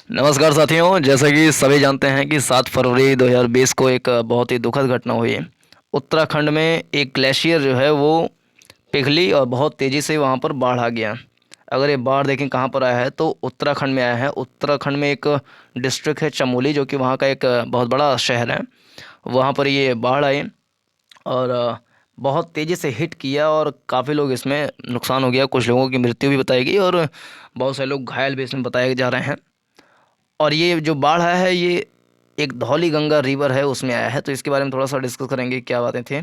नमस्कार साथियों, जैसा कि सभी जानते हैं कि 7 फरवरी 2020 को एक बहुत ही दुखद घटना हुई है। उत्तराखंड में एक ग्लेशियर जो है वो पिघली और बहुत तेज़ी से वहाँ पर बाढ़ आ गया। अगर ये बाढ़ देखें कहाँ पर आया है तो उत्तराखंड में आया है। उत्तराखंड में एक डिस्ट्रिक्ट है चमोली, जो कि वहाँ का एक बहुत बड़ा शहर है। वहाँ पर ये बाढ़ आई और बहुत तेज़ी से हिट किया और काफ़ी लोग इसमें नुकसान हो गया। कुछ लोगों की मृत्यु भी बताई गई और बहुत सारे लोग घायल भी इसमें बताए जा रहे हैं। और ये जो बाढ़ आया है ये एक धौली गंगा रिवर है उसमें आया है, तो इसके बारे में थोड़ा सा डिस्कस करेंगे क्या बातें थी।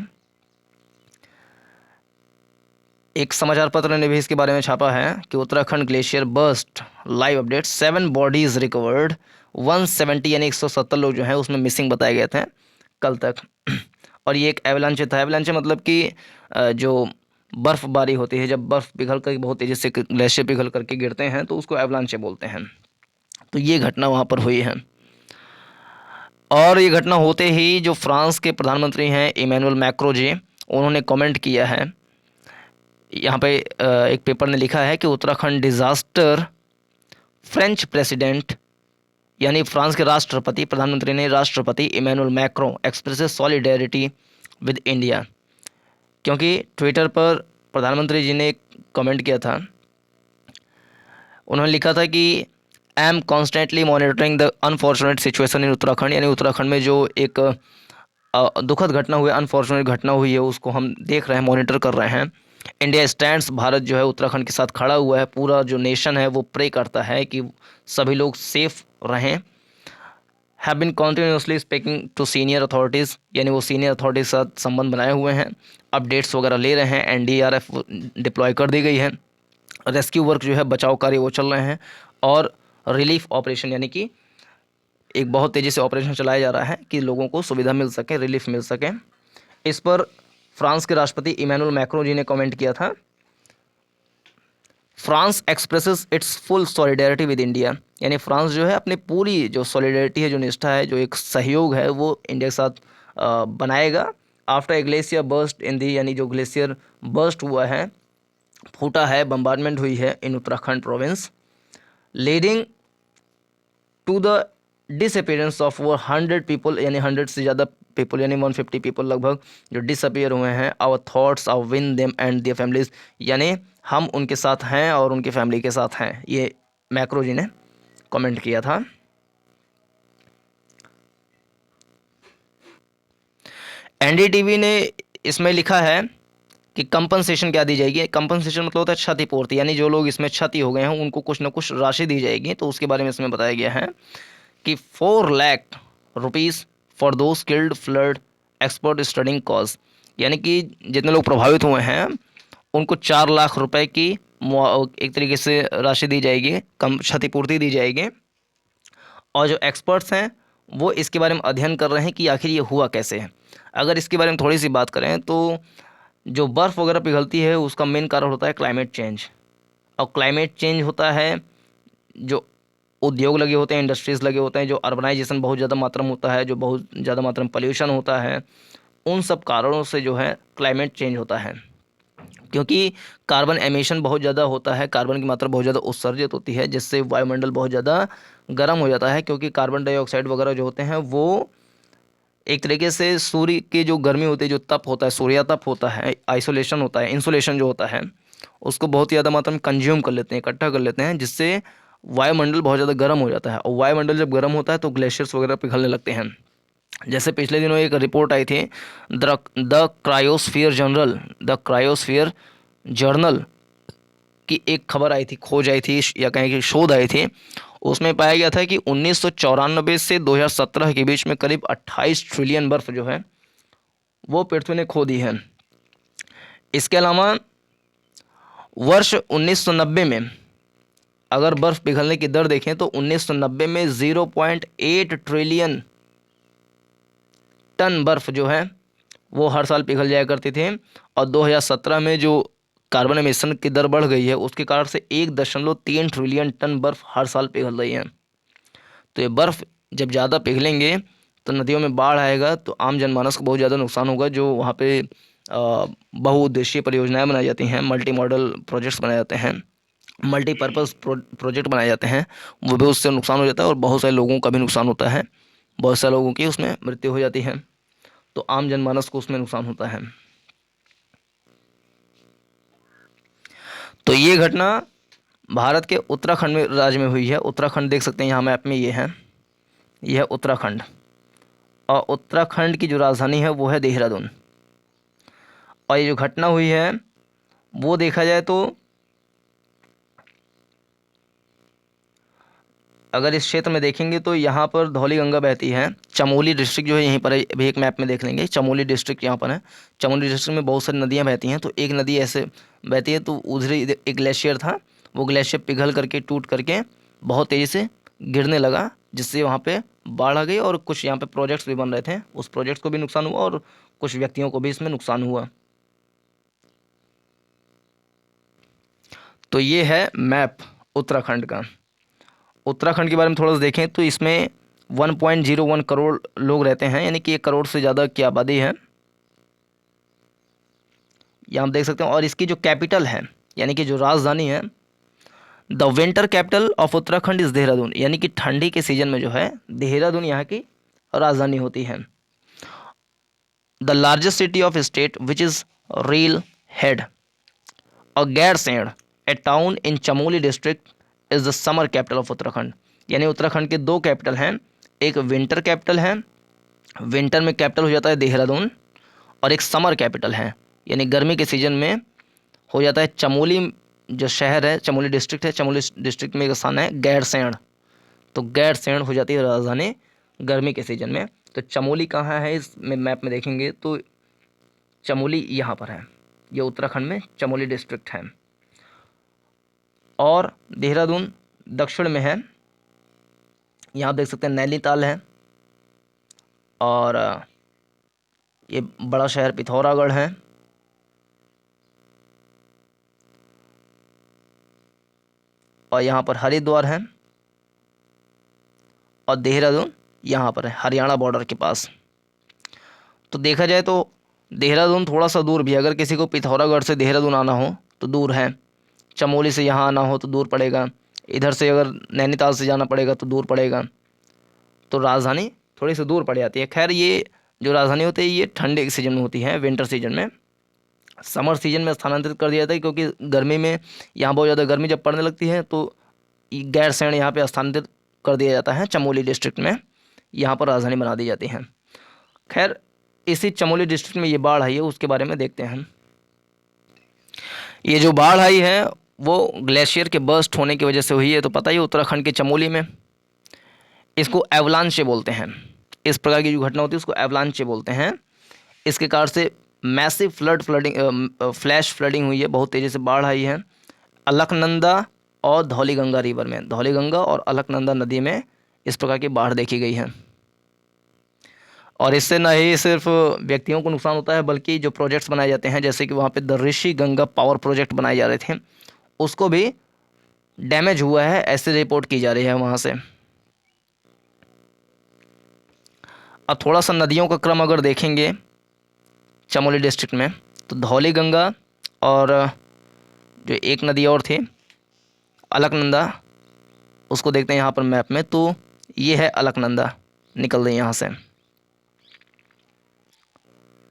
एक समाचार पत्र ने भी इसके बारे में छापा है कि Uttarakhand glacier burst, live update, 7 bodies recovered, 170 यानी 170 लोग जो हैं उसमें मिसिंग बताए गए थे कल तक। और ये एक एवलांचे था। एवलांचे मतलब कि जो बर्फ़बारी होती है, जब बर्फ़ पिघल कर बहुत तेज़ी से ग्लेशियर पिघल करके गिरते हैं तो उसको एवलांचे बोलते हैं। तो ये घटना वहाँ पर हुई है। और ये घटना होते ही जो फ्रांस के प्रधानमंत्री हैं इमैनुअल मैक्रो जी, उन्होंने कमेंट किया है। यहाँ पे एक पेपर ने लिखा है कि उत्तराखंड डिज़ास्टर, फ्रेंच प्रेसिडेंट यानी फ्रांस के राष्ट्रपति, प्रधानमंत्री ने राष्ट्रपति Emmanuel Macron expresses solidarity with India. क्योंकि ट्विटर पर प्रधानमंत्री जी ने एक कमेंट किया था। उन्होंने लिखा था कि I am constantly monitoring the unfortunate situation in Uttarakhand, यानी उत्तराखंड में जो एक दुखद घटना हुई, अनफॉर्चुनेट घटना हुई है, उसको हम देख रहे हैं, मॉनिटर कर रहे हैं। इंडिया स्टैंड्स, भारत जो है उत्तराखंड के साथ खड़ा हुआ है। पूरा जो नेशन है वो प्रे करता है कि सभी लोग सेफ रहें। Have been continuously speaking to senior authorities, यानी वो सीनियर अथॉरिटीज के साथ संबंध बनाए हुए हैं, अपडेट्स वगैरह ले रहे हैं। एनडीआरएफ डिप्लॉय कर दी गई है। रेस्क्यू वर्क जो है, बचाव कार्य वो चल रहे हैं। और रिलीफ ऑपरेशन यानी कि एक बहुत तेज़ी से ऑपरेशन चलाया जा रहा है कि लोगों को सुविधा मिल सके, रिलीफ मिल सके। इस पर फ्रांस के राष्ट्रपति इमैनुअल मैक्रो जी ने कमेंट किया था, France expresses it's full solidarity with India, यानी फ्रांस जो है अपनी पूरी जो सॉलिडेरिटी है, जो निष्ठा है, जो एक सहयोग है, वो इंडिया के साथ बनाएगा। आफ्टर ए ग्लेशियर बर्स्ट इन दी, यानी जो ग्लेशियर बर्स्ट हुआ है, फूटा है, बम्बार्डमेंट हुई है in Uttarakhand province, leading to the disappearance of over 100 people, यानी 100 से ज़्यादा पीपल, यानी 150 पीपल लगभग जो डिसअपियर हुए हैं। Our thoughts are with them and their families, यानी हम उनके साथ हैं और उनकी फैमिली के साथ हैं। ये मैक्रो जी ने कमेंट किया था। एनडीटीवी ने इसमें लिखा है कि कंपनसेशन क्या दी जाएगी। कंपनसेशन मतलब होता है क्षतिपूर्ति, यानी जो लोग इसमें क्षति हो गए हैं उनको कुछ ना कुछ राशि दी जाएगी। तो उसके बारे में इसमें बताया गया है कि 4 lakh rupees for those killed flood expert studying cause, यानी कि जितने लोग प्रभावित हुए हैं उनको 4 लाख रुपए की एक तरीके से राशि दी जाएगी, कम क्षतिपूर्ति दी जाएगी। और जो एक्सपर्ट्स हैं वो इसके बारे में अध्ययन कर रहे हैं कि आखिर ये हुआ कैसे है। अगर इसके बारे में थोड़ी सी बात करें तो जो बर्फ़ वगैरह पिघलती है उसका मेन कारण होता है क्लाइमेट चेंज। और क्लाइमेट चेंज होता है, जो उद्योग लगे होते हैं, इंडस्ट्रीज़ लगे होते हैं, जो अर्बनाइजेशन बहुत ज़्यादा मात्रा में होता है, जो बहुत ज़्यादा मात्रा में पॉल्यूशन होता है, उन सब कारणों से जो है क्लाइमेट चेंज होता है। क्योंकि कार्बन एमिशन बहुत ज़्यादा होता है, कार्बन की मात्रा बहुत ज़्यादा उत्सर्जित होती है, जिससे वायुमंडल बहुत ज़्यादा गर्म हो जाता है। क्योंकि कार्बन डाइऑक्साइड वगैरह जो होते हैं वो एक तरीके से सूर्य की जो गर्मी होती है, जो तप होता है, सूर्यातप होता है, आइसोलेशन होता है, इंसुलेशन जो होता है, उसको बहुत ज़्यादा मात्रा में कंज्यूम कर लेते हैं, इकट्ठा कर लेते हैं, जिससे वायुमंडल बहुत ज़्यादा गर्म हो जाता है। और वायुमंडल जब गर्म होता है तो ग्लेशियर्स वगैरह पिघलने लगते हैं। जैसे पिछले दिनों एक रिपोर्ट आई थी, the cryosphere general, the cryosphere journal की एक खबर आई थी, खोज आई थी, या कहें कि शोध आई थी। उसमें पाया गया था कि 1994 से 2017 के बीच में करीब 28 ट्रिलियन बर्फ जो है वो पृथ्वी ने खो दी है। इसके अलावा वर्ष 1990 में अगर बर्फ़ पिघलने की दर देखें तो 1990 में 0.8 ट्रिलियन टन बर्फ़ जो है वो हर साल पिघल जाया करती थी। और 2017 में जो कार्बन एमिशन की दर बढ़ गई है उसके कारण से 1.3 ट्रिलियन टन बर्फ़ हर साल पिघल रही है। तो ये बर्फ़ जब ज़्यादा पिघलेंगे तो नदियों में बाढ़ आएगा, तो आम जनमानस को बहुत ज़्यादा नुकसान होगा। जो वहाँ पे बहुउद्देशीय परियोजनाएं बनाई जाती हैं, मल्टी मॉडल प्रोजेक्ट्स बनाए जाते हैं, मल्टीपर्पज़ प्रोजेक्ट बनाए जाते हैं, वो भी उससे नुकसान हो जाता है और बहुत सारे लोगों का भी नुकसान होता है, बहुत सारे लोगों की उसमें मृत्यु हो जाती है, तो आम जनमानस को उसमें नुकसान होता है। तो ये घटना भारत के उत्तराखंड में राज्य में हुई है। उत्तराखंड देख सकते हैं यहाँ मैप में, ये है, यह है उत्तराखंड, और उत्तराखंड की जो राजधानी है वो है देहरादून। और ये जो घटना हुई है वो देखा जाए तो अगर इस क्षेत्र में देखेंगे तो यहाँ पर धौली गंगा बहती है। चमोली डिस्ट्रिक्ट जो है यहीं पर है, अभी एक मैप में देख लेंगे, चमोली डिस्ट्रिक्ट यहाँ पर है। चमोली डिस्ट्रिक्ट में बहुत सारी नदियाँ बहती हैं, तो एक नदी ऐसे बहती है, तो उधर एक ग्लेशियर था, वो ग्लेशियर पिघल करके टूट करके बहुत तेज़ी से गिरने लगा, जिससे वहाँ पे बाढ़ आ गई और कुछ यहाँ पे प्रोजेक्ट्स भी बन रहे थे, उस प्रोजेक्ट्स को भी नुकसान हुआ और कुछ व्यक्तियों को भी इसमें नुकसान हुआ। तो ये है मैप उत्तराखंड का। उत्तराखंड के बारे में थोड़ा सा देखें तो इसमें 1.01 करोड़ लोग रहते हैं, यानी कि 1 करोड़ से ज़्यादा की आबादी है, यहाँ आप देख सकते हैं। और इसकी जो कैपिटल है, यानी कि जो राजधानी है, the winter capital of Uttarakhand is Dehradun, यानी कि ठंडी के सीजन में जो है देहरादून यहाँ की राजधानी होती है। The largest city of state which is reel head और Gairsain a town in Chamoli district is the summer capital of Uttarakhand. यानी उत्तराखंड के दो कैपिटल हैं, एक विंटर कैपिटल है, विंटर में कैपिटल हो जाता है देहरादून, और एक समर कैपिटल है, यानी गर्मी के सीजन में हो जाता है चमोली। जो शहर है, चमोली डिस्ट्रिक्ट है, चमोली डिस्ट्रिक्ट में एक स्थान है गैरसैंण, तो गैरसैंण हो जाती है राजधानी गर्मी के सीजन में। तो चमोली कहाँ है इस मैप में देखेंगे तो चमोली यहाँ पर है, ये उत्तराखंड में चमोली डिस्ट्रिक्ट है। और देहरादून दक्षिण में है, यहाँ देख सकते हैं नैनीताल है, और ये बड़ा शहर पिथौरागढ़ है, और यहाँ पर हरिद्वार है, और देहरादून यहाँ पर है हरियाणा बॉर्डर के पास। तो देखा जाए तो देहरादून थोड़ा सा दूर भी है, अगर किसी को पिथौरागढ़ से देहरादून आना हो तो दूर है, चमोली से यहाँ आना हो तो दूर पड़ेगा, इधर से अगर नैनीताल से जाना पड़ेगा तो दूर पड़ेगा, तो राजधानी थोड़ी सी दूर पड़ जाती है। खैर ये जो राजधानी होती है ये ठंडे के सीजन में होती है, विंटर सीजन में, समर सीजन में स्थानांतरित कर दिया जाता है, क्योंकि गर्मी में यहाँ बहुत ज़्यादा गर्मी जब पड़ने लगती है तो गैरसैंण यहाँ पे स्थानांतरित कर दिया जाता है चमोली डिस्ट्रिक्ट में, यहाँ पर राजधानी बना दी जाती है। खैर इसी चमोली डिस्ट्रिक्ट में ये बाढ़ आई है, उसके बारे में देखते हैं। ये जो बाढ़ आई है वो ग्लेशियर के बर्स्ट होने की वजह से हुई है, तो पता ही उत्तराखंड के चमोली में, इसको एवलांचे बोलते हैं, इस प्रकार की जो घटना होती है उसको एवलांचे बोलते हैं। इसके कारण से मैसिव फ्लैश फ्लडिंग हुई है, बहुत तेज़ी से बाढ़ आई है अलकनंदा और धौलीगंगा रिवर में, धौलीगंगा और अलकनंदा नदी में इस प्रकार की बाढ़ देखी गई है। और इससे न ही सिर्फ व्यक्तियों को नुकसान होता है, बल्कि जो प्रोजेक्ट्स बनाए जाते हैं, जैसे कि वहाँ पे the Rishi Ganga power project बनाए जा रहे थे, उसको भी डैमेज हुआ है, ऐसी रिपोर्ट की जा रही है वहाँ से। अब थोड़ा सा नदियों का क्रम अगर देखेंगे चमोली डिस्ट्रिक्ट में, तो धौलीगंगा और जो एक नदी और थी अलकनंदा, उसको देखते हैं यहाँ पर मैप में, तो ये है अलकनंदा निकल रही यहाँ से,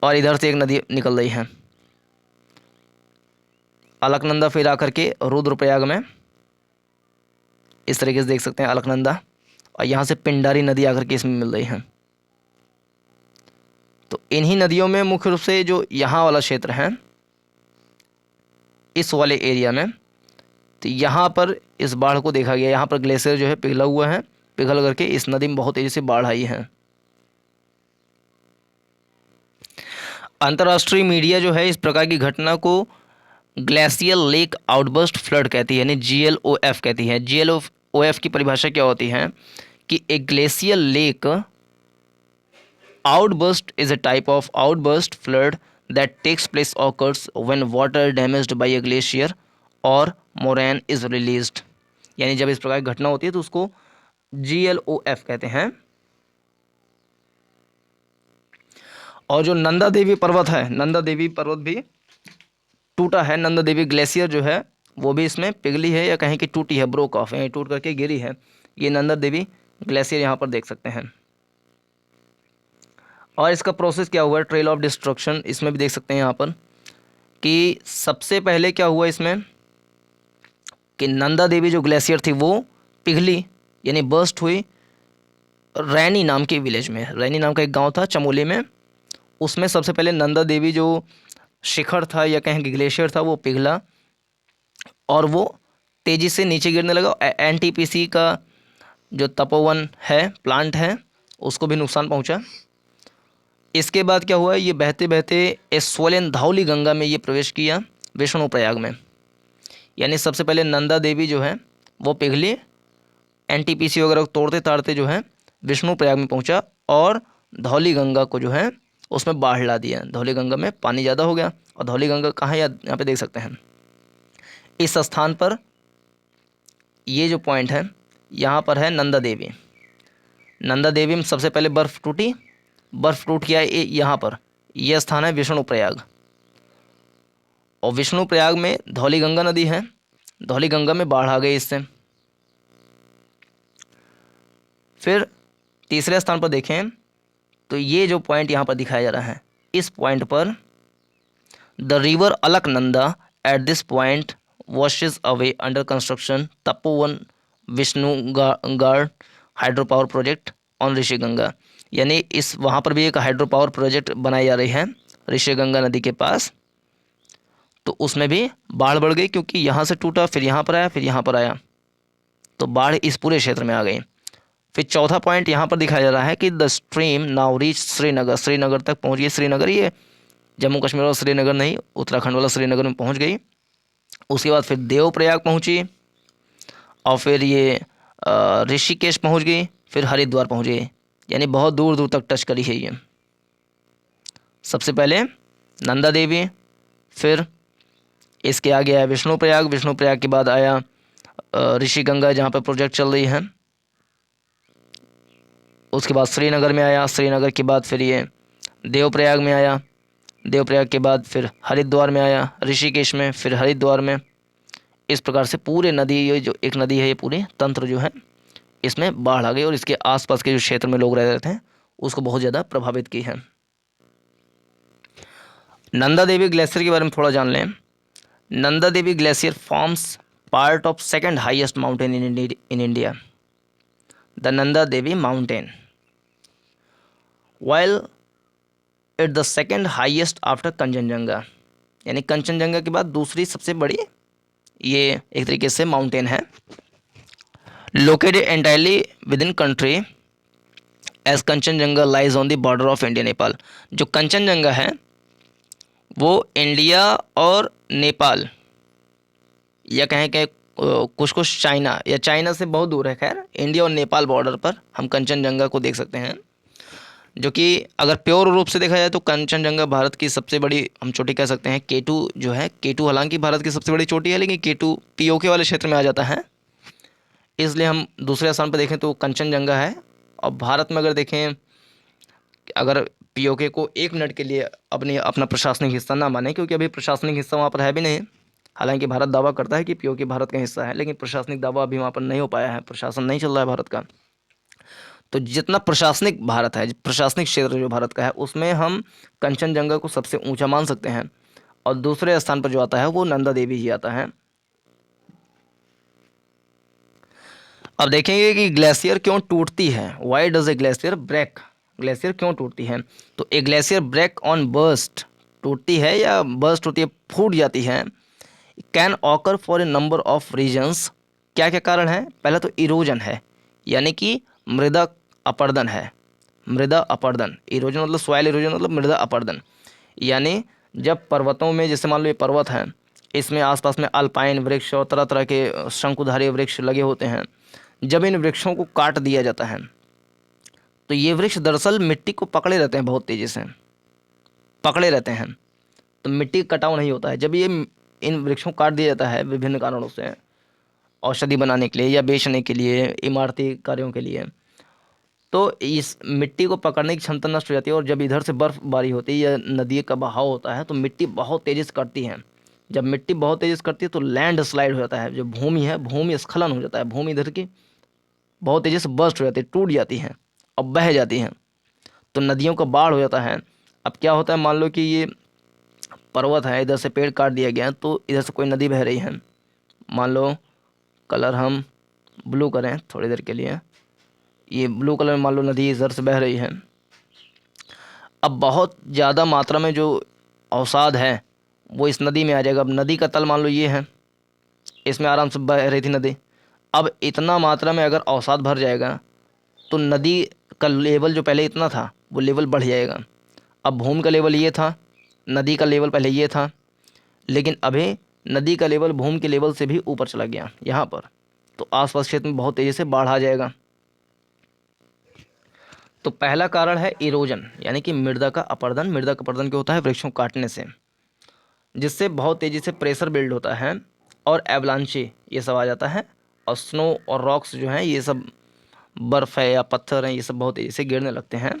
और इधर से एक नदी निकल रही है अलकनंदा, फिर आकर के रुद्रप्रयाग में इस तरीके से देख सकते हैं अलकनंदा, और यहाँ से पिंडारी नदी आकर के इसमें मिल रही है। तो इन्हीं नदियों में मुख्य रूप से जो यहाँ वाला क्षेत्र है, इस वाले एरिया में, तो यहाँ पर इस बाढ़ को देखा गया, यहाँ पर ग्लेशियर जो है पिघला हुआ है, पिघल करके इस नदी में बहुत तेज़ी से बाढ़ आई है। अंतर्राष्ट्रीय मीडिया जो है इस प्रकार की घटना को ग्लेशियल लेक आउटबर्स्ट फ्लड कहती है, यानी GLOF कहती है। GLOF की परिभाषा क्या होती है कि a glacial lake outburst is a type of outburst flood that takes place occurs when water damaged by a glacier or moraine is released, यानी जब इस प्रकार की घटना होती है तो उसको GLOF कहते हैं। और जो नंदा देवी पर्वत है, नंदा देवी पर्वत भी टूटा है, नंदा देवी ग्लेशियर जो है वो भी इसमें पिघली है या कहीं की टूटी है, ब्रोक ऑफ है, टूट करके गिरी है। ये नंदा देवी ग्लेशियर यहाँ पर देख सकते हैं। और इसका प्रोसेस क्या हुआ है, ट्रेल ऑफ डिस्ट्रक्शन, इसमें भी देख सकते हैं यहाँ पर कि सबसे पहले क्या हुआ इसमें कि नंदा देवी जो ग्लेशियर थी वो पिघली यानी बर्स्ट हुई रैनी नाम के विलेज में। रैनी नाम का एक गांव था चमोली में, उसमें सबसे पहले नंदा देवी जो शिखर था या कहें ग्लेशियर था वो पिघला और वो तेज़ी से नीचे गिरने लगा। एनटीपीसी का जो तपोवन है, प्लांट है, उसको भी नुकसान पहुंचा। इसके बाद क्या हुआ, ये बहते बहते स्वयं धौली गंगा में ये प्रवेश किया विष्णु प्रयाग में। यानी सबसे पहले नंदा देवी जो है वो पिघली, एनटीपीसी वगैरह को तोड़ते ताड़ते जो है विष्णु प्रयाग में पहुंचा और धौली गंगा को जो है उसमें बाढ़ ला दिया। धौली गंगा में पानी ज़्यादा हो गया। और धौली गंगा कहाँ है, यहाँ पे देख सकते हैं इस स्थान पर, ये जो पॉइंट है यहाँ पर है नंदा देवी। नंदा देवी में सबसे पहले बर्फ़ टूटी, बर्फ़ टूट गया यहाँ पर, यह स्थान है विष्णु प्रयाग। और विष्णु प्रयाग में धौली गंगा नदी है, धौली गंगा में बाढ़ आ गई इससे। फिर तीसरे स्थान पर देखें तो ये जो पॉइंट यहाँ पर दिखाया जा रहा है, इस पॉइंट पर the river Alaknanda at this point washes away under construction Tapovan Vishnugad hydro power project on Rishi Ganga. यानी इस वहाँ पर भी एक हाइड्रो पावर प्रोजेक्ट बनाई जा रही है ऋषि गंगा नदी के पास, तो उसमें भी बाढ़ बढ़ गई क्योंकि यहाँ से टूटा, फिर यहाँ पर आया, फिर यहाँ पर आया, तो बाढ़ इस पूरे क्षेत्र में आ गई। फिर चौथा पॉइंट यहाँ पर दिखाया जा रहा है कि the stream now reach Srinagar, Srinagar तक पहुँच गई। श्रीनगर ये जम्मू कश्मीर वाला श्रीनगर नहीं, उत्तराखंड वाला श्रीनगर में पहुँच गई। उसके बाद फिर देवप्रयाग पहुँची और फिर ये ऋषिकेश पहुँच गई, फिर हरिद्वार पहुँच गई। यानी बहुत दूर दूर तक टच करी है ये। सबसे पहले नंदा देवी, फिर इसके आगे आया विष्णु प्रयाग, विष्णु प्रयाग के बाद आया ऋषि गंगा जहाँ पर प्रोजेक्ट चल रही है। उसके बाद श्रीनगर में आया, श्रीनगर के बाद फिर ये देवप्रयाग में आया, देवप्रयाग के बाद फिर हरिद्वार में आया, ऋषिकेश में, फिर हरिद्वार में। इस प्रकार से पूरे नदी, ये जो एक नदी है, ये पूरे तंत्र जो है इसमें बाढ़ आ गई और इसके आसपास के जो क्षेत्र में लोग रह रहे थे उसको बहुत ज़्यादा प्रभावित की है। नंदा देवी ग्लेशियर के बारे में थोड़ा जान लें। Nanda Devi glacier forms part of second highest mountain in India, the Nanda Devi mountain, while it the second highest after Kangchenjunga. यानी कंचनजंगा के बाद दूसरी सबसे बड़ी ये एक तरीके से माउंटेन है। Located entirely within country as Kangchenjunga lies on the border of India Nepal. जो कंचनजंगा है वो इंडिया और नेपाल या कहें कि कुछ कुछ चाइना या चाइना से बहुत दूर है, खैर इंडिया और नेपाल बॉर्डर पर हम कंचनजंगा को देख सकते हैं। जो कि अगर प्योर रूप से देखा जाए तो कंचनजंगा भारत की सबसे बड़ी हम चोटी कह सकते हैं। K2 जो है, K2 हालांकि भारत की सबसे बड़ी चोटी है, लेकिन K2 POK वाले क्षेत्र में आ जाता है, इसलिए हम दूसरे स्थान पर देखें तो कंचनजंगा है। और भारत में अगर देखें, अगर POK को 1 मिनट के लिए अपना प्रशासनिक हिस्सा ना माने, क्योंकि अभी प्रशासनिक हिस्सा वहाँ पर है भी नहीं, हालांकि भारत दावा करता है कि POK भारत का हिस्सा है, लेकिन प्रशासनिक दावा अभी वहाँ पर नहीं हो पाया है, प्रशासन नहीं चल रहा है भारत का। तो जितना प्रशासनिक भारत है, प्रशासनिक क्षेत्र जो भारत का है, उसमें हम कंचनजंगा को सबसे ऊंचा मान सकते हैं। और दूसरे स्थान पर जो आता है वो नंदा देवी ही आता है। अब देखेंगे कि ग्लेशियर क्यों टूटती है, why does a glacier break, glacier क्यों टूटती है। तो a glacier break or burst, टूटती है या बर्स्ट होती है, फूट जाती है, can occur for a number of reasons. क्या क्या कारण है, पहला तो इरोजन है, यानी कि मृदा अपर्दन है, मृदा अपर्दन, इरोजन मतलब सॉइल इरोजन मतलब मृदा अपर्दन। यानी जब पर्वतों में, जैसे मान लो ये पर्वत है, इसमें आसपास में अल्पाइन वृक्ष और तरह तरह के शंकुधारी वृक्ष लगे होते हैं, जब इन वृक्षों को काट दिया जाता है तो ये वृक्ष दरअसल मिट्टी को पकड़े रहते हैं, बहुत तेज़ी से पकड़े रहते हैं, तो मिट्टी कटाव नहीं होता है। जब ये इन वृक्षों को काट दिया जाता है विभिन्न कारणों से, औषधि बनाने के लिए या बेचने के लिए, इमारती कार्यों के लिए, तो इस मिट्टी को पकड़ने की क्षमता नष्ट हो जाती है। और जब इधर से बर्फबारी होती है या नदी का बहाव होता है तो मिट्टी बहुत तेज़ी से कटती है, जब मिट्टी बहुत तेजी से करती है तो लैंड स्लाइड हो जाता है, जो भूमि है भूमि स्खलन हो जाता है, भूमि इधर की बहुत तेजी से बर्स्ट हो जाती है, टूट जाती है और बह जाती है, तो नदियों का बाढ़ हो जाता है। अब क्या होता है, मान लो कि ये पर्वत है, इधर से पेड़ काट दिया गया तो इधर से कोई नदी बह रही है, मान लो कलर हम ब्लू करें थोड़ी देर के लिए, ये ब्लू कलर में मान लो नदी इधर से बह रही है। अब बहुत ज़्यादा मात्रा में जो अवसाद है वो इस नदी में आ जाएगा। अब नदी का तल मान लो ये है, इसमें आराम से बह रही थी नदी, अब इतना मात्रा में अगर अवसाद भर जाएगा तो नदी का लेवल जो पहले इतना था वो लेवल बढ़ जाएगा। अब भूमि का लेवल ये था, नदी का लेवल पहले ये था, लेकिन अभी नदी का लेवल भूमि के लेवल से भी ऊपर चला गया यहाँ पर, तो आसपास क्षेत्र में बहुत तेज़ी से बाढ़ आ जाएगा। तो पहला कारण है इरोजन, यानी कि मृदा का अपरदन। मृदा का अपरदन क्या होता है, वृक्षों को काटने से, जिससे बहुत तेज़ी से प्रेशर बिल्ड होता है और एवलांची ये सब आ जाता है, और स्नो और रॉक्स जो हैं ये सब बर्फ़ है या पत्थर हैं ये सब बहुत तेज़ी से गिरने लगते हैं।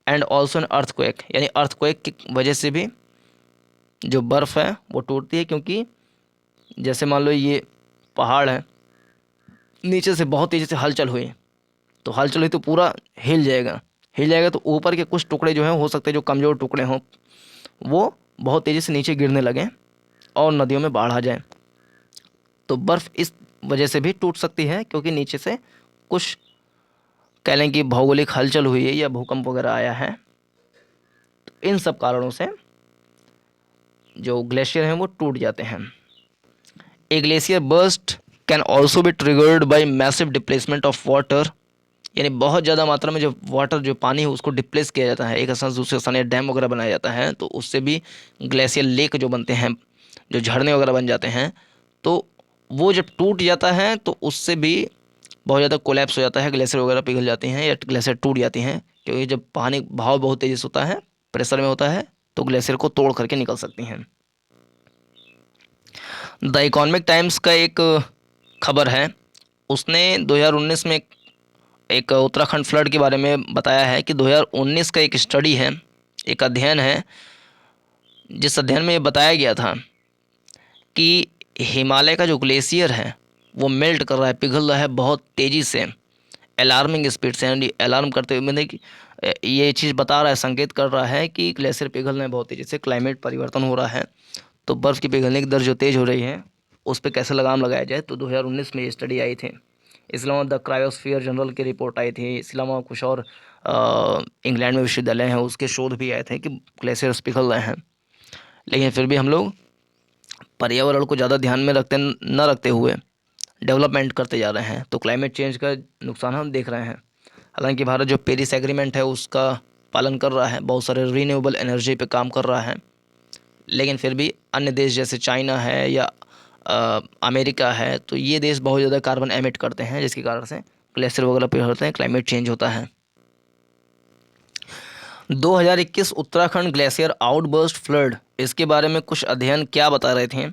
एंड ऑल्सो एन अर्थक्वेक, यानी अर्थक्वेक की वजह से भी जो बर्फ़ है वो टूटती है, क्योंकि जैसे मान लो ये पहाड़ है, नीचे से बहुत तेज़ी से हलचल हुई, तो हलचल हुई तो पूरा हिल जाएगा, हिल जाएगा तो ऊपर के कुछ टुकड़े जो हैं हो सकते हैं जो कमज़ोर टुकड़े हों वो बहुत तेज़ी से नीचे गिरने लगें और नदियों में बाढ़ आ जाए। तो बर्फ़ इस वजह से भी टूट सकती है, क्योंकि नीचे से कुछ कह लें कि भौगोलिक हलचल हुई है या भूकंप वगैरह आया है। तो इन सब कारणों से जो ग्लेशियर हैं वो टूट जाते हैं। A glacier burst can also be triggered by massive displacement of water, यानी बहुत ज़्यादा मात्रा में जो वाटर जो पानी है उसको डिप्लेस किया जाता है, एक स्थान से दूसरे स्थान या डैम वगैरह बनाया जाता है, तो उससे भी ग्लेशियर लेक जो बनते हैं, जो झरने वगैरह बन जाते हैं, तो वो जब टूट जाता है तो उससे भी बहुत ज़्यादा कोलैप्स हो जाता है, ग्लेशियर वगैरह पिघल जाती हैं या ग्लेशियर टूट जाती हैं, क्योंकि जब पानी बहाव बहुत तेज़ी से होता है, प्रेशर में होता है, तो ग्लेशियर को तोड़ करके निकल सकती हैं। द इकोनॉमिक टाइम्स का एक खबर है, उसने 2019 में एक उत्तराखंड फ्लड के बारे में बताया है कि 2019 का एक स्टडी है, एक अध्ययन है, जिस अध्ययन में ये बताया गया था कि हिमालय का जो ग्लेशियर है वो मेल्ट कर रहा है, पिघल रहा है बहुत तेज़ी से, अलार्मिंग स्पीड से, यानी अलार्म करते हुए, मतलब कि ये चीज़ बता रहा है, संकेत कर रहा है कि ग्लेशियर पिघल रहे हैं बहुत तेज़ी से, क्लाइमेट परिवर्तन हो रहा है, तो बर्फ़ की पिघलने की दर जो तेज़ हो रही है उस पर कैसे लगाम लगाया जाए। तो 2019 में ये स्टडी आई थी। इसके अलावा द क्रायोस्फीयर जर्नल की रिपोर्ट आई थी, इसके अलावा कुछ और इंग्लैंड में विश्वविद्यालय हैं उसके शोध भी आए थे कि ग्लेशियर्स पिघल रहे हैं, लेकिन फिर भी हम लोग पर्यावरण को ज़्यादा ध्यान में न रखते हुए डेवलपमेंट करते जा रहे हैं, तो क्लाइमेट चेंज का नुकसान हम देख रहे हैं। हालांकि भारत जो पेरिस एग्रीमेंट है उसका पालन कर रहा है, बहुत सारे रीन्यूएबल एनर्जी पे काम कर रहा है, लेकिन फिर भी अन्य देश जैसे चाइना है या अमेरिका है, तो ये देश बहुत ज़्यादा कार्बन एमिट करते हैं, जिसके कारण से ग्लेशियर वगैरह पिघलते हैं, क्लाइमेट चेंज होता है। 2021 उत्तराखंड ग्लेशियर आउटबर्स्ट फ्लड, इसके बारे में कुछ अध्ययन क्या बता रहे थे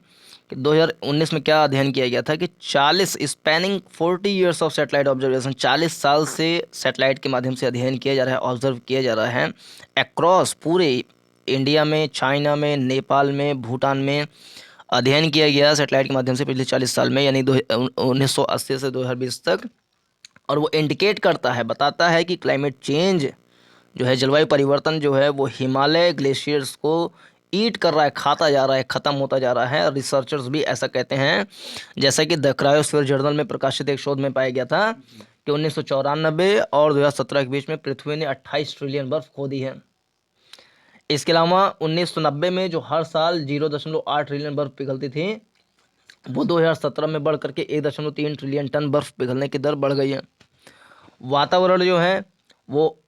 कि 2019 में क्या अध्ययन किया गया था कि 40 spanning 40 years of satellite observation, 40 साल से सैटेलाइट के माध्यम से अध्ययन किया जा रहा है, ऑब्जर्व किया जा रहा है अक्रॉस पूरे इंडिया में, चाइना में, नेपाल में, भूटान में अध्ययन किया गया सैटेलाइट के माध्यम से पिछले 40 साल में, यानी 1980 से 2020 तक। और वो इंडिकेट करता है, बताता है कि क्लाइमेट चेंज जो है, जलवायु परिवर्तन जो है वो हिमालय ग्लेशियर्स को ईट कर रहा है, खाता जा रहा है, ख़त्म होता जा रहा है। रिसर्चर्स भी ऐसा कहते हैं, जैसा कि द क्रायोस्फीयर जर्नल में प्रकाशित एक शोध में पाया गया था कि 1994 और 2017 के बीच में पृथ्वी ने 28 ट्रिलियन बर्फ खो दी है। इसके अलावा 1990 में जो हर साल 0.8 ट्रिलियन बर्फ पिघलती थी, वो 2017 में बढ़ करके 1.3 ट्रिलियन टन बर्फ पिघलने की दर बढ़ गई है। वातावरण जो है वो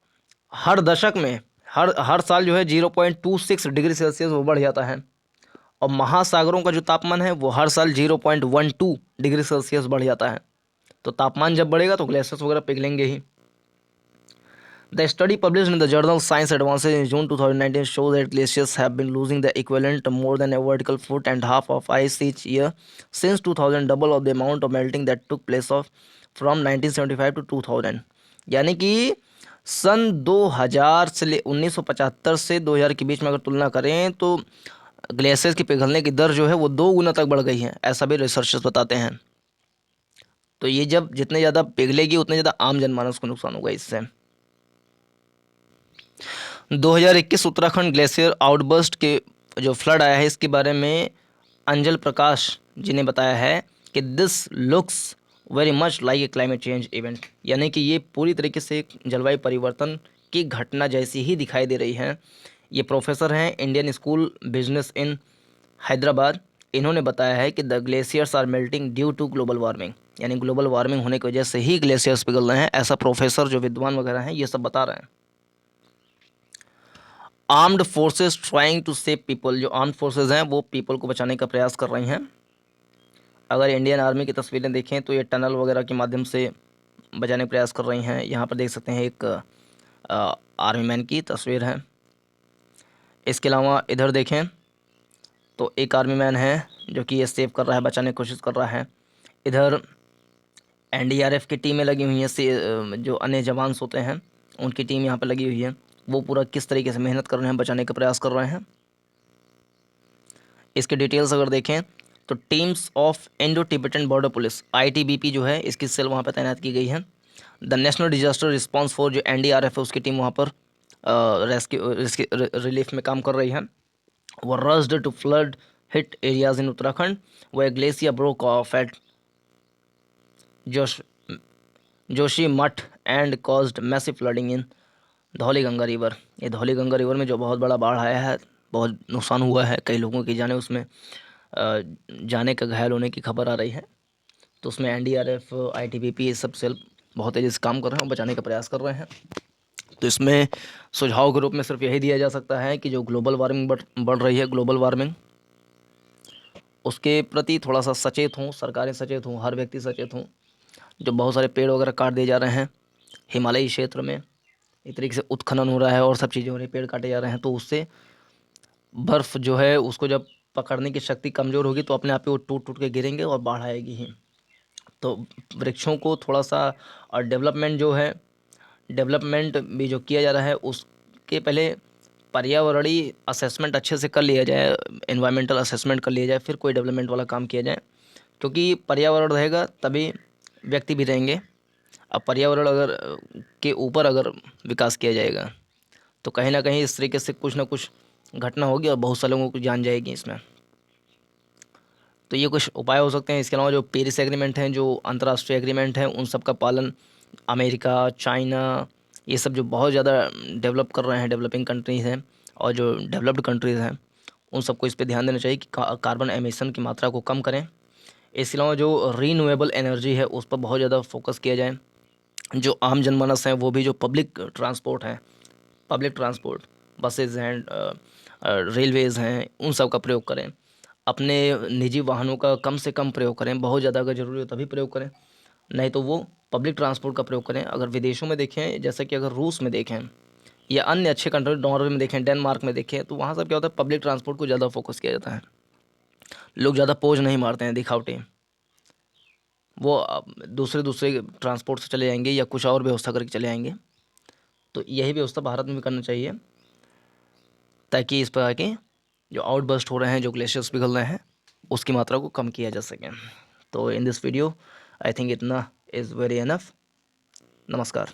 हर दशक में हर साल जो है 0.26 डिग्री सेल्सियस वो बढ़ जाता है, और महासागरों का जो तापमान है वो हर साल 0.12 डिग्री सेल्सियस बढ़ जाता है। तो तापमान जब बढ़ेगा तो ग्लेशियर्स वगैरह पिघलेंगे ही। The study published in the journal Science Advances in June 2019 shows that glaciers have been losing the equivalent more than a vertical foot and half of ice each year since 2000, double of the amount of melting that took place of from 1975 to 2000। यानी कि सन 2000 से 1975 से 2000 के बीच में अगर तुलना करें तो ग्लेशियर्स की पिघलने की दर जो है वो 2 गुना तक बढ़ गई है, ऐसा भी रिसर्चर्स बताते हैं। तो ये जब जितने ज़्यादा पिघलेगी उतने ज़्यादा आम जनमानस को नुकसान होगा इससे। 2021 उत्तराखंड ग्लेशियर आउटबर्स्ट के जो फ्लड आया है इसके बारे में अंजल प्रकाश जी ने बताया है कि this looks very much like a climate change event, यानी कि ये पूरी तरीके से एक जलवायु परिवर्तन की घटना जैसी ही दिखाई दे रही है। ये प्रोफेसर हैं Indian school business in Hyderabad. इन्होंने बताया है कि the glaciers are melting due to global warming, यानी ग्लोबल वार्मिंग होने की वजह से ही ग्लेशियर्स पिघल रहे हैं, ऐसा प्रोफेसर जो विद्वान वगैरह हैं ये सब बता रहे हैं। Armed forces trying to save people, जो आर्म्ड फोर्सेस हैं वो पीपल को बचाने का प्रयास कर रही हैं। अगर इंडियन आर्मी की तस्वीरें देखें तो ये टनल वगैरह के माध्यम से बचाने का प्रयास कर रही हैं। यहाँ पर देख सकते हैं एक आर्मी मैन की तस्वीर है। इसके अलावा इधर देखें तो एक आर्मी मैन है जो कि ये सेव कर रहा है, बचाने की कोशिश कर रहा है। इधर एनडीआरएफ की टीमें लगी हुई हैं, जो अन्य जवान होते हैं उनकी टीम यहाँ पर लगी हुई है। वो पूरा किस तरीके से मेहनत कर रहे हैं, बचाने का प्रयास कर रहे हैं। इसके डिटेल्स अगर देखें तो teams of Indo Tibetan border police ITBP जो है इसकी सेल वहाँ पर तैनात की गई है। The national disaster response force जो एनडीआरएफ है उसकी टीम वहाँ पर रेस्क्यू रिलीफ में काम कर रही है। वो rushed to flood hit areas in Uttarakhand where glacier broke off at Josh Joshimath and caused massive flooding in Dhauli Ganga river. ये धौली गंगा रिवर में जो बहुत बड़ा बाढ़ आया है, बहुत नुकसान हुआ है, कई लोगों की जाने उसमें जाने का घायल होने की खबर आ रही है। तो उसमें एनडीआरएफ आईटीबीपी ये सब सेल बहुत तेज़ी से काम कर रहे हैं और बचाने का प्रयास कर रहे हैं। तो इसमें सुझाव के रूप में सिर्फ यही दिया जा सकता है कि जो ग्लोबल वार्मिंग बढ़ रही है, ग्लोबल वार्मिंग, उसके प्रति थोड़ा सा सचेत हों, सरकारें सचेत हों, हर व्यक्ति सचेत हों। जो बहुत सारे पेड़ वगैरह काट दिए जा रहे हैं हिमालयी क्षेत्र में, एक तरीके से उत्खनन हो रहा है और सब चीज़ें हो रही हैं, पेड़ काटे जा रहे हैं, तो उससे बर्फ़ जो है उसको जब पकड़ने की शक्ति कमज़ोर होगी तो अपने आप ही वो टूट टूट के गिरेंगे और बाढ़ आएगी ही। तो वृक्षों को थोड़ा सा, और डेवलपमेंट जो है, डेवलपमेंट भी जो किया जा रहा है उसके पहले पर्यावरणीय असेसमेंट अच्छे से कर लिया जाए, एनवायरमेंटल असेसमेंट कर लिया जाए, फिर कोई डेवलपमेंट वाला काम किया जाए। क्योंकि पर्यावरण रहेगा तभी व्यक्ति भी रहेंगे। अब पर्यावरण अगर के ऊपर अगर विकास किया जाएगा तो कहीं ना कहीं इस तरीके से कुछ ना कुछ घटना होगी और बहुत सारे लोगों को जान जाएगी इसमें। तो ये कुछ उपाय हो सकते हैं। इसके अलावा जो पेरिस एग्रीमेंट हैं, जो अंतर्राष्ट्रीय एग्रीमेंट हैं, उन सब का पालन अमेरिका, चाइना, ये सब जो बहुत ज़्यादा डेवलप कर रहे हैं, डेवलपिंग कंट्रीज़ हैं, और जो डेवलप्ड कंट्रीज़ हैं उन सबको इस पे ध्यान देना चाहिए कि कार्बन एमिशन की मात्रा को कम करें। इसके अलावा जो रीन्यूएबल एनर्जी है उस पर बहुत ज़्यादा फोकस किया जाए। जो आम जनमानस हैं वो भी जो पब्लिक ट्रांसपोर्ट है, पब्लिक ट्रांसपोर्ट, बसेज हैं, रेलवेज़ हैं, उन सब का प्रयोग करें। अपने निजी वाहनों का कम से कम प्रयोग करें, बहुत ज़्यादा अगर ज़रूरी हो तभी प्रयोग करें, नहीं तो वो पब्लिक ट्रांसपोर्ट का प्रयोग करें। अगर विदेशों में देखें, जैसे कि अगर रूस में देखें या अन्य अच्छे कंट्री, नॉर्वे में देखें, डेनमार्क में देखें, तो वहाँ सब क्या होता है, पब्लिक ट्रांसपोर्ट को ज़्यादा फोकस किया जाता है। लोग ज़्यादा पोज नहीं मारते हैं दिखावटी, वो दूसरे दूसरे ट्रांसपोर्ट से चले जाएंगे या कुछ और व्यवस्था करके चले आएंगे। तो यही व्यवस्था भारत में भी करना चाहिए ताकि इस प्रकार के जो आउटबर्स्ट हो रहे हैं, जो ग्लेशियर्स पिघल रहे हैं, उसकी मात्रा को कम किया जा सके। तो in this video I think इतना इज़ वेरी एनफ। नमस्कार।